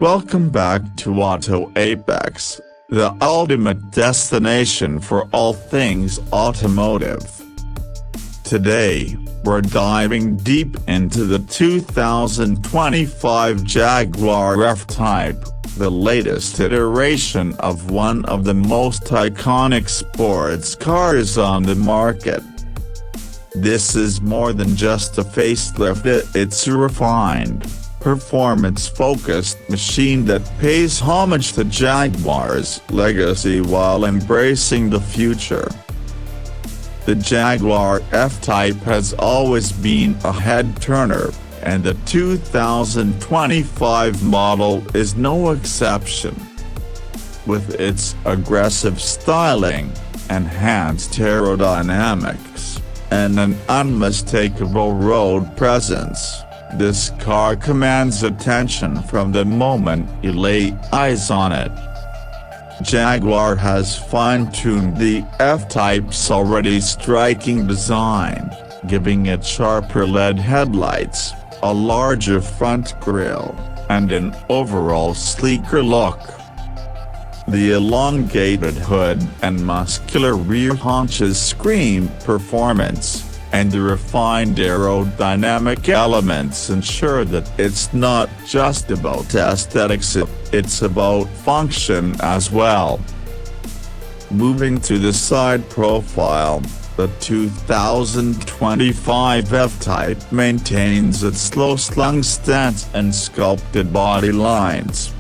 Welcome back to Auto Apex, the ultimate destination for all things automotive. Today, we're diving deep into the 2025 Jaguar F-Type, the latest iteration of one of the most iconic sports cars on the market. This is more than just a facelift, it's a refined, performance-focused machine that pays homage to Jaguar's legacy while embracing the future. The Jaguar F-Type has always been a head-turner, and the 2025 model is no exception. With its aggressive styling, enhanced aerodynamics, and an unmistakable road presence, this car commands attention from the moment you lay eyes on it. Jaguar has fine-tuned the F-Type's already striking design, giving it sharper LED headlights, a larger front grille, and an overall sleeker look. The elongated hood and muscular rear haunches scream performance, and the refined aerodynamic elements ensure that it's not just about aesthetics, it's about function as well. Moving to the side profile, the 2025 F-Type maintains its low-slung stance and sculpted body lines.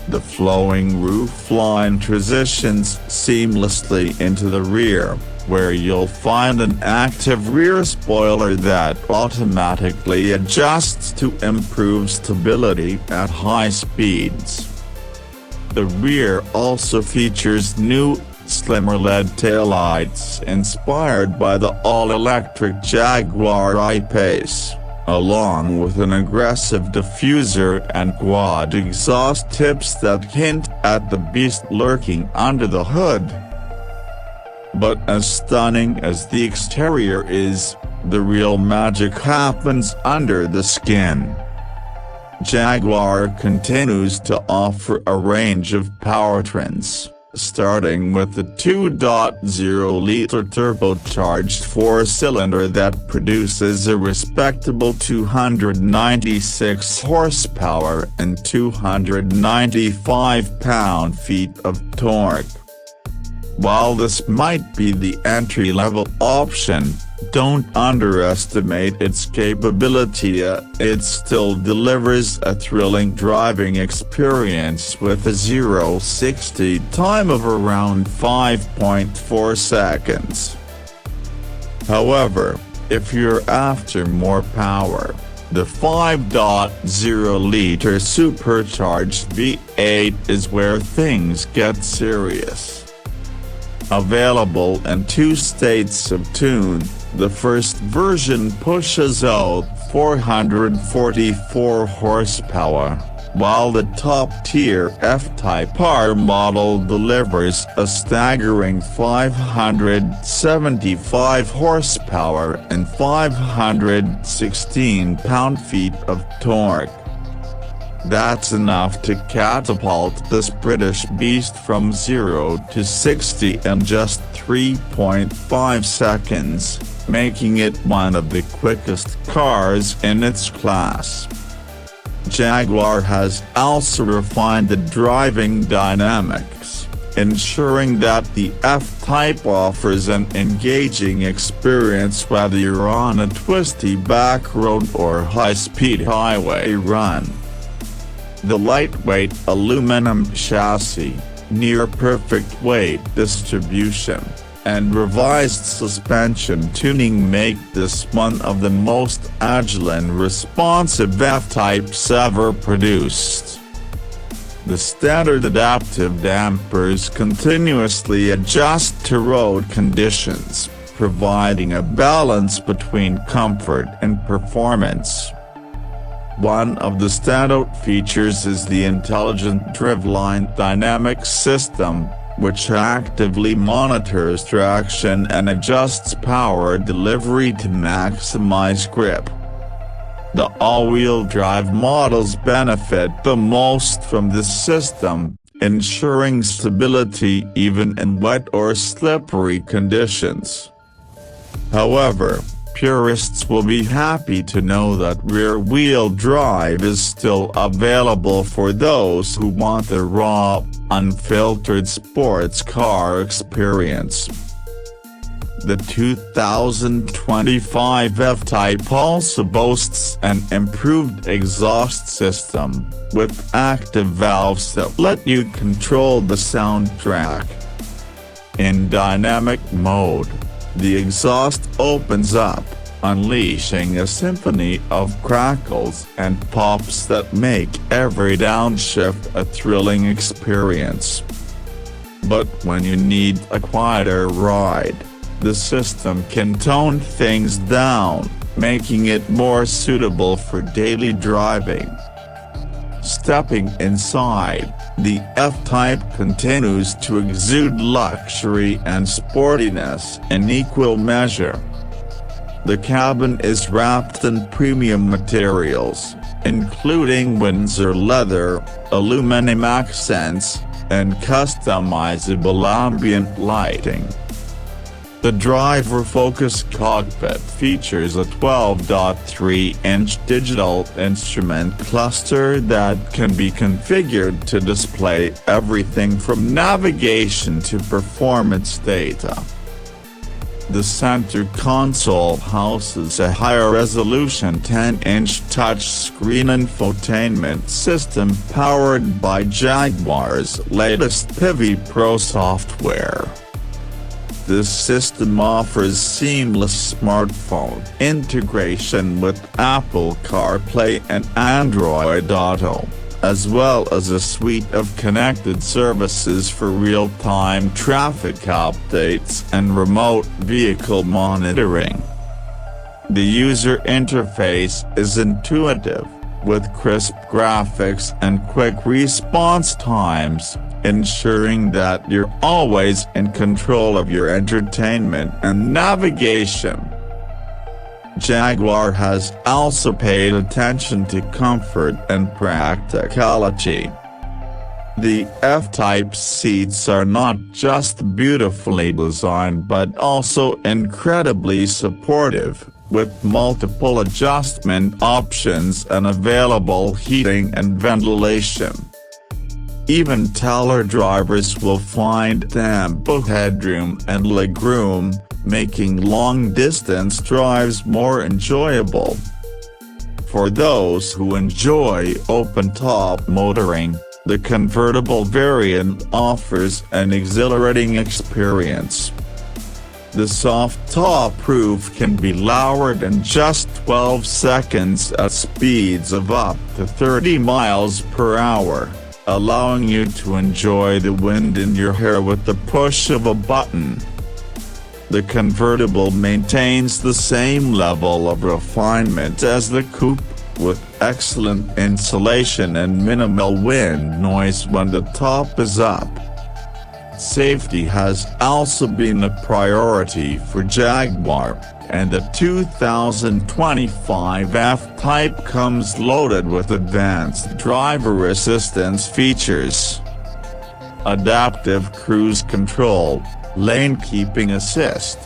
The flowing roofline transitions seamlessly into the rear, where you'll find an active rear spoiler that automatically adjusts to improve stability at high speeds. The rear also features new, slimmer LED taillights inspired by the all-electric Jaguar I-Pace, along with an aggressive diffuser and quad exhaust tips that hint at the beast lurking under the hood. But as stunning as the exterior is, the real magic happens under the skin. Jaguar continues to offer a range of powertrains, starting with the 2.0-liter turbocharged four-cylinder that produces a respectable 296 horsepower and 295 pound-feet of torque. While this might be the entry-level option, don't underestimate its capability. It still delivers a thrilling driving experience with a 0-60 time of around 5.4 seconds. However, if you're after more power, the 5.0-liter supercharged V8 is where things get serious. Available in two states of tune, the first version pushes out 444 horsepower, while the top-tier F-Type R model delivers a staggering 575 horsepower and 516 pound-feet of torque. That's enough to catapult this British beast from 0 to 60 in just 3.5 seconds, making it one of the quickest cars in its class. Jaguar has also refined the driving dynamics, ensuring that the F-Type offers an engaging experience whether you're on a twisty back road or high-speed highway run. The lightweight aluminum chassis, near-perfect weight distribution, and revised suspension tuning make this one of the most agile and responsive F-Types ever produced. The standard adaptive dampers continuously adjust to road conditions, providing a balance between comfort and performance. One of the standout features is the intelligent driveline dynamic system, which actively monitors traction and adjusts power delivery to maximize grip. The all-wheel drive models benefit the most from this system, ensuring stability even in wet or slippery conditions. However, purists will be happy to know that rear-wheel drive is still available for those who want the raw, unfiltered sports car experience. The 2025 F-Type also boasts an improved exhaust system, with active valves that let you control the soundtrack. In dynamic mode, the exhaust opens up, unleashing a symphony of crackles and pops that make every downshift a thrilling experience. But when you need a quieter ride, the system can tone things down, making it more suitable for daily driving. Stepping inside, the F-Type continues to exude luxury and sportiness in equal measure. The cabin is wrapped in premium materials, including Windsor leather, aluminum accents, and customizable ambient lighting. The driver-focused cockpit features a 12.3-inch digital instrument cluster that can be configured to display everything from navigation to performance data. The center console houses a higher-resolution 10-inch touchscreen infotainment system powered by Jaguar's latest POV Pro software. This system offers seamless smartphone integration with Apple CarPlay and Android Auto, as well as a suite of connected services for real-time traffic updates and remote vehicle monitoring. The user interface is intuitive, with crisp graphics and quick response times, ensuring that you're always in control of your entertainment and navigation. Jaguar has also paid attention to comfort and practicality. The F-Type seats are not just beautifully designed but also incredibly supportive, with multiple adjustment options and available heating and ventilation. Even taller drivers will find ample headroom and legroom, making long-distance drives more enjoyable. For those who enjoy open-top motoring, the convertible variant offers an exhilarating experience. The soft top roof can be lowered in just 12 seconds at speeds of up to 30 miles per hour, allowing you to enjoy the wind in your hair with the push of a button. The convertible maintains the same level of refinement as the coupe, with excellent insulation and minimal wind noise when the top is up. Safety has also been a priority for Jaguar, and the 2025 F-Type comes loaded with advanced driver assistance features. Adaptive cruise control, lane keeping assist,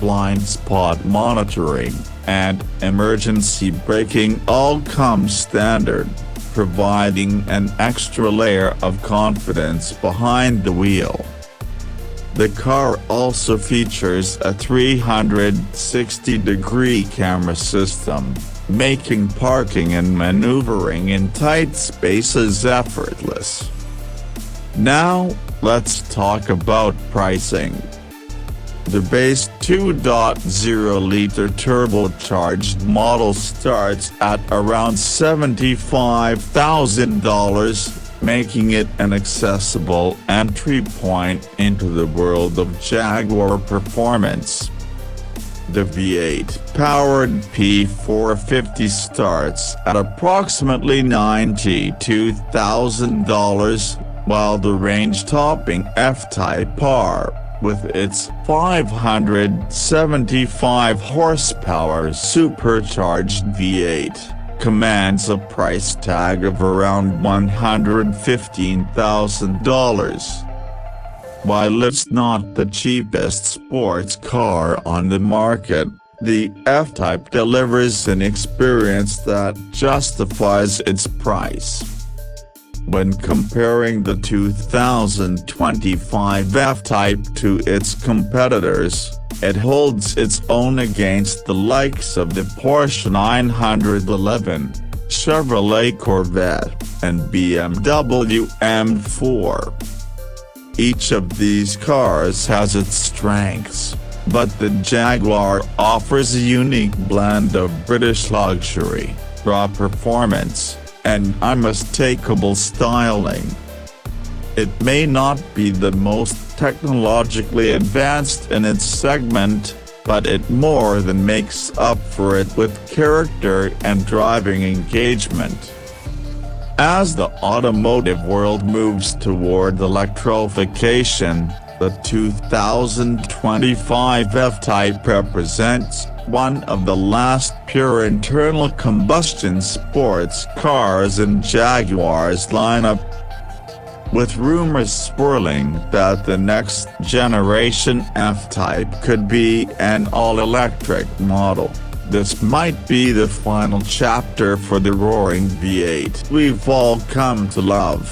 blind spot monitoring, and emergency braking all come standard, providing an extra layer of confidence behind the wheel. The car also features a 360-degree camera system, making parking and maneuvering in tight spaces effortless. Now, let's talk about pricing. The base 2.0-liter turbocharged model starts at around $75,000, making it an accessible entry point into the world of Jaguar performance. The V8 powered P450 starts at approximately $92,000, while the range-topping F-Type R, with its 575 horsepower supercharged V8, commands a price tag of around $115,000. While it's not the cheapest sports car on the market, the F-Type delivers an experience that justifies its price. When comparing the 2025 F-Type to its competitors, it holds its own against the likes of the Porsche 911, Chevrolet Corvette, and BMW M4. Each of these cars has its strengths, but the Jaguar offers a unique blend of British luxury, raw performance, and unmistakable styling. It may not be the most technologically advanced in its segment, but it more than makes up for it with character and driving engagement. As the automotive world moves toward electrification, the 2025 F-Type represents one of the last pure internal combustion sports cars in Jaguar's lineup. With rumors swirling that the next generation F-Type could be an all-electric model, this might be the final chapter for the roaring V8 we've all come to love.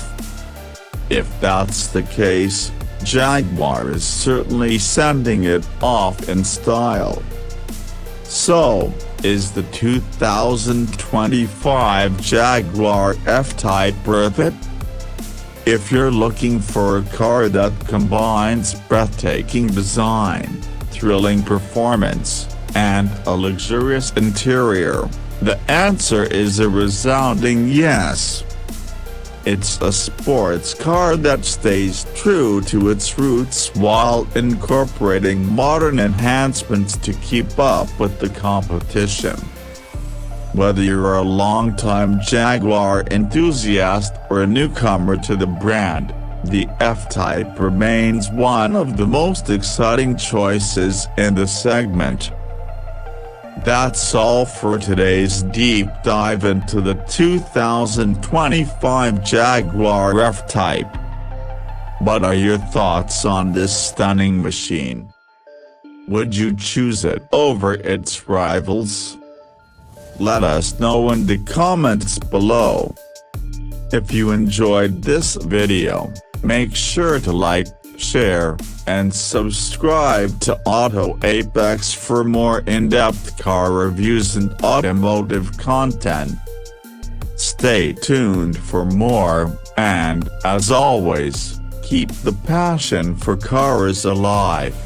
If that's the case, Jaguar is certainly sending it off in style. So, is the 2025 Jaguar F-Type worth it? If you're looking for a car that combines breathtaking design, thrilling performance, and a luxurious interior, the answer is a resounding yes. It's a sports car that stays true to its roots while incorporating modern enhancements to keep up with the competition. Whether you're a longtime Jaguar enthusiast or a newcomer to the brand, the F-Type remains one of the most exciting choices in the segment. That's all for today's deep dive into the 2025 Jaguar F-Type. What are your thoughts on this stunning machine? Would you choose it over its rivals? Let us know in the comments below. If you enjoyed this video, make sure to like, share, and subscribe to Auto Apex for more in-depth car reviews and automotive content. Stay tuned for more, and as always, keep the passion for cars alive.